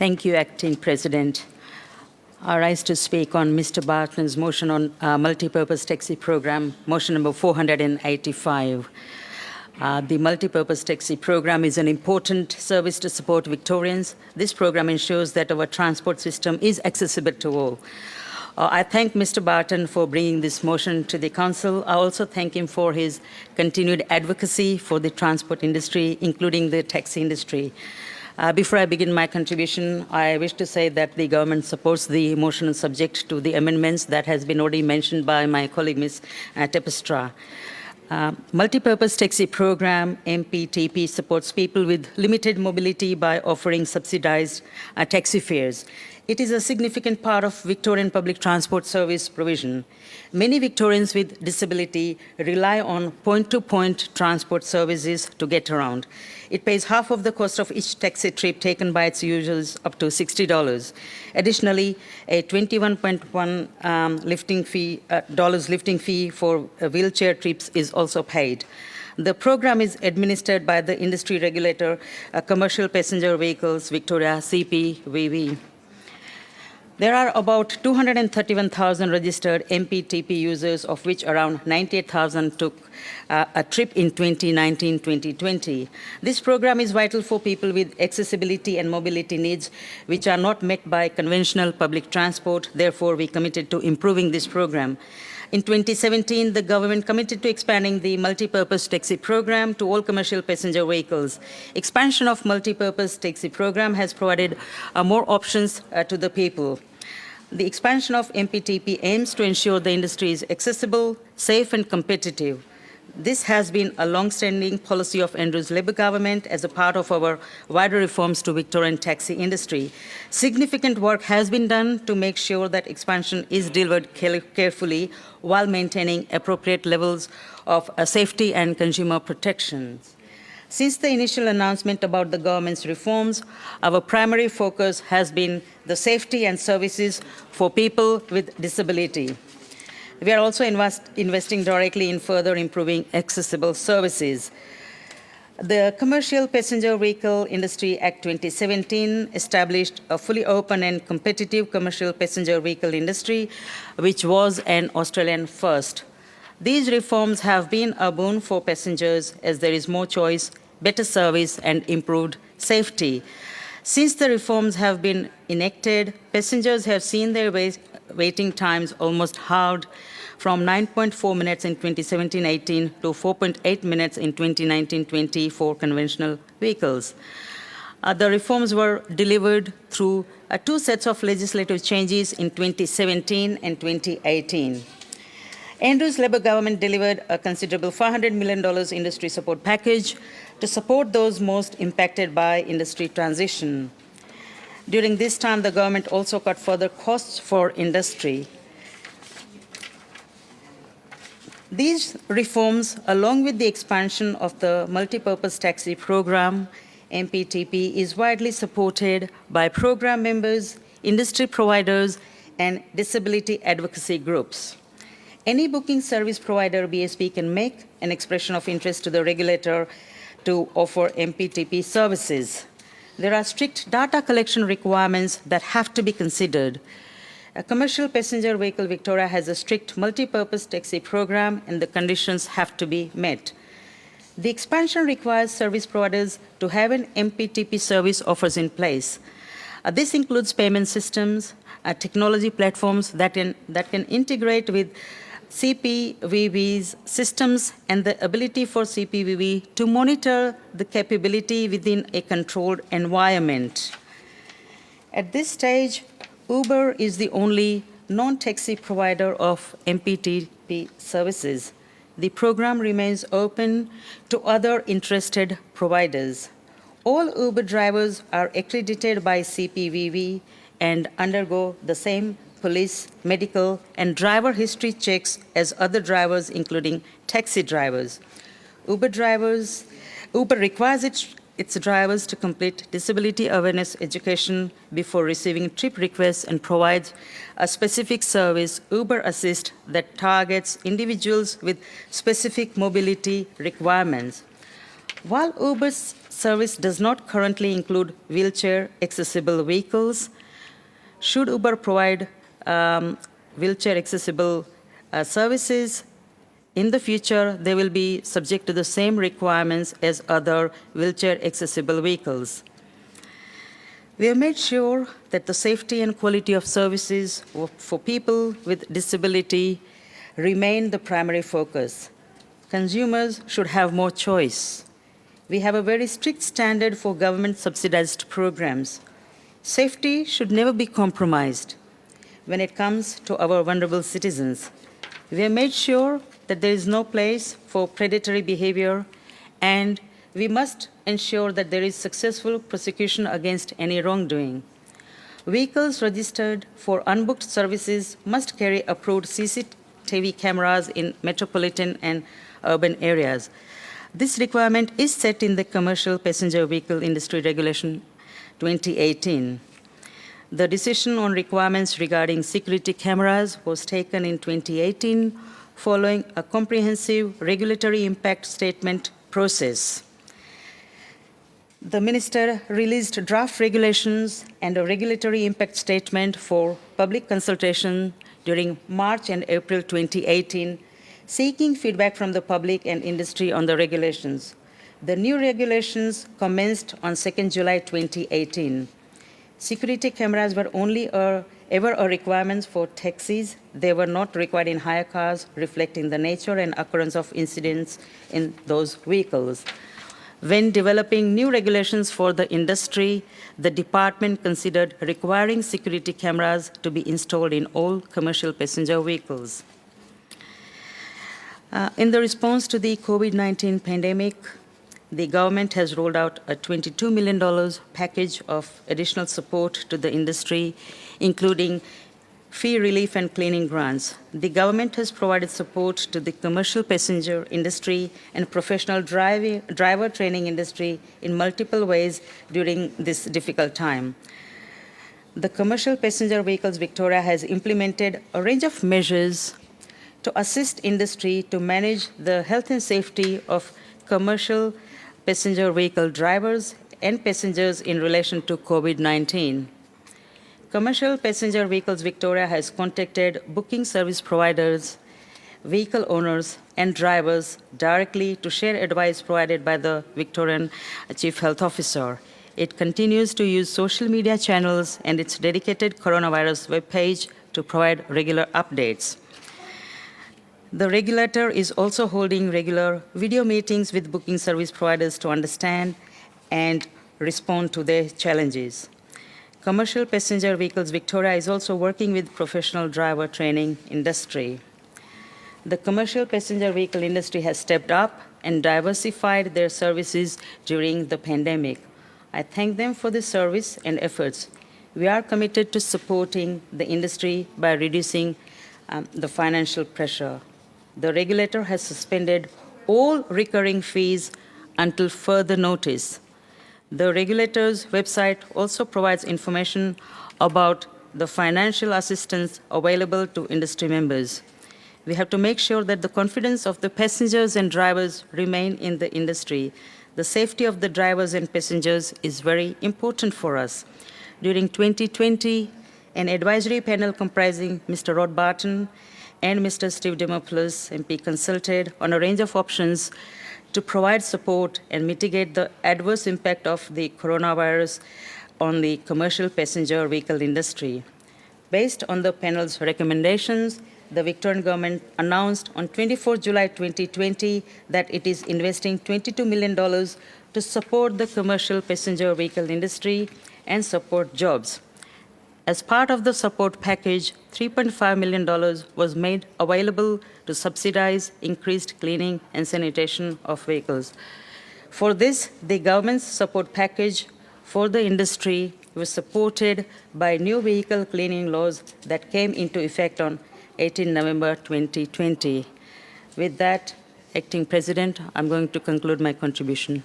Thank you, Acting President. I rise to speak on Mr. Barton's motion on multipurpose taxi program, motion number 485. The multipurpose taxi program is an important service to support Victorians. This program ensures that our transport system is accessible to all. I thank Mr. Barton for bringing this motion to the Council. I also thank him for his continued advocacy for the transport industry, including the taxi industry. Before I begin my contribution, I wish to say that the government supports the motion subject to the amendments that has been already mentioned by my colleague, Ms. Tepestra. Multipurpose Taxi Program, MPTP, supports people with limited mobility by offering subsidized taxi fares. It is a significant part of Victorian public transport service provision. Many Victorians with disability rely on point-to-point transport services to get around. It pays half of the cost of each taxi trip taken by its users, up to $60. Additionally, a $21.1 lifting fee for wheelchair trips is also paid. The program is administered by the industry regulator, Commercial Passenger Vehicles Victoria, CPVV. There are about 231,000 registered MPTP users, of which around 98,000 took a trip in 2019-2020. This program is vital for people with accessibility and mobility needs, which are not met by conventional public transport. Therefore, we committed to improving this program. In 2017, the government committed to expanding the multipurpose taxi program to all commercial passenger vehicles. Expansion of multipurpose taxi program has provided more options to the people. The expansion of MPTP aims to ensure the industry is accessible, safe, and competitive. This has been a long-standing policy of Andrews Labor government as a part of our wider reforms to Victorian taxi industry. Significant work has been done to make sure that expansion is delivered carefully while maintaining appropriate levels of safety and consumer protection. Since the initial announcement about the government's reforms, our primary focus has been the safety and services for people with disability. We are also investing directly in further improving accessible services. The Commercial Passenger Vehicle Industry Act 2017 established a fully open and competitive commercial passenger vehicle industry, which was an Australian first. These reforms have been a boon for passengers as there is more choice, better service, and improved safety. Since the reforms have been enacted, passengers have seen their waiting times almost halved from 9.4 minutes in 2017-18 to 4.8 minutes in 2019-20 for conventional vehicles. The reforms were delivered through two sets of legislative changes in 2017 and 2018. Andrews Labor government delivered a considerable $500 million industry support package to support those most impacted by industry transition. During this time, the government also cut further costs for industry. These reforms, along with the expansion of the multipurpose taxi program, MPTP, is widely supported by program members, industry providers, and disability advocacy groups. Any booking service provider, BSP, can make an expression of interest to the regulator to offer MPTP services. There are strict data collection requirements that have to be considered. A Commercial Passenger Vehicle Victoria has a strict multi-purpose taxi program, and the conditions have to be met. The expansion requires service providers to have an MPTP service offers in place. This includes payment systems, technology platforms that can integrate with CPVV's systems, and the ability for CPVV to monitor the capability within a controlled environment. At this stage, Uber is the only non-taxi provider of MPTP services. The program remains open to other interested providers. All Uber drivers are accredited by CPVV and undergo the same police, medical, and driver history checks as other drivers, including taxi drivers. Uber requires its drivers to complete disability awareness education before receiving trip requests and provides a specific service, Uber Assist, that targets individuals with specific mobility requirements. While Uber's service does not currently include wheelchair-accessible vehicles. Should Uber provide wheelchair-accessible services, in the future, they will be subject to the same requirements as other wheelchair-accessible vehicles. We have made sure that the safety and quality of services for people with disability remain the primary focus. Consumers should have more choice. We have a very strict standard for government-subsidized programs. Safety should never be compromised when it comes to our vulnerable citizens. We have made sure that there is no place for predatory behavior, and we must ensure that there is successful prosecution against any wrongdoing. Vehicles registered for unbooked services must carry approved CCTV cameras in metropolitan and urban areas. This requirement is set in the Commercial Passenger Vehicle Industry Regulation 2018. The decision on requirements regarding security cameras was taken in 2018 following a comprehensive regulatory impact statement process. The Minister released draft regulations and a regulatory impact statement for public consultation during March and April 2018, seeking feedback from the public and industry on the regulations. The new regulations commenced on 2nd July 2018. Security cameras were only ever a requirement for taxis. They were not required in hire cars, reflecting the nature and occurrence of incidents in those vehicles. When developing new regulations for the industry, the department considered requiring security cameras to be installed in all commercial passenger vehicles. In the response to the COVID-19 pandemic, the government has rolled out a $22 million package of additional support to the industry, including fee relief and cleaning grants. The government has provided support to the commercial passenger industry and professional driver training industry in multiple ways during this difficult time. The Commercial Passenger Vehicles Victoria has implemented a range of measures to assist industry to manage the health and safety of commercial passenger vehicle drivers and passengers in relation to COVID-19. Commercial Passenger Vehicles Victoria has contacted booking service providers, vehicle owners, and drivers directly to share advice provided by the Victorian Chief Health Officer. It continues to use social media channels and its dedicated coronavirus webpage to provide regular updates. The regulator is also holding regular video meetings with booking service providers to understand and respond to their challenges. Commercial Passenger Vehicles Victoria is also working with professional driver training industry. The commercial passenger vehicle industry has stepped up and diversified their services during the pandemic. I thank them for the service and efforts. We are committed to supporting the industry by reducing the financial pressure. The regulator has suspended all recurring fees until further notice. The regulator's website also provides information about the financial assistance available to industry members. We have to make sure that the confidence of the passengers and drivers remain in the industry. The safety of the drivers and passengers is very important for us. During 2020, an advisory panel comprising Mr. Rod Barton and Mr. Steve Demopoulos, MP, consulted on a range of options to provide support and mitigate the adverse impact of the coronavirus on the commercial passenger vehicle industry. Based on the panel's recommendations, the Victorian government announced on 24 July 2020 that it is investing $22 million to support the commercial passenger vehicle industry and support jobs. As part of the support package, $3.5 million was made available to subsidize increased cleaning and sanitation of vehicles. For this, the government's support package for the industry was supported by new vehicle cleaning laws that came into effect on 18 November 2020. With that, Acting President, I'm going to conclude my contribution.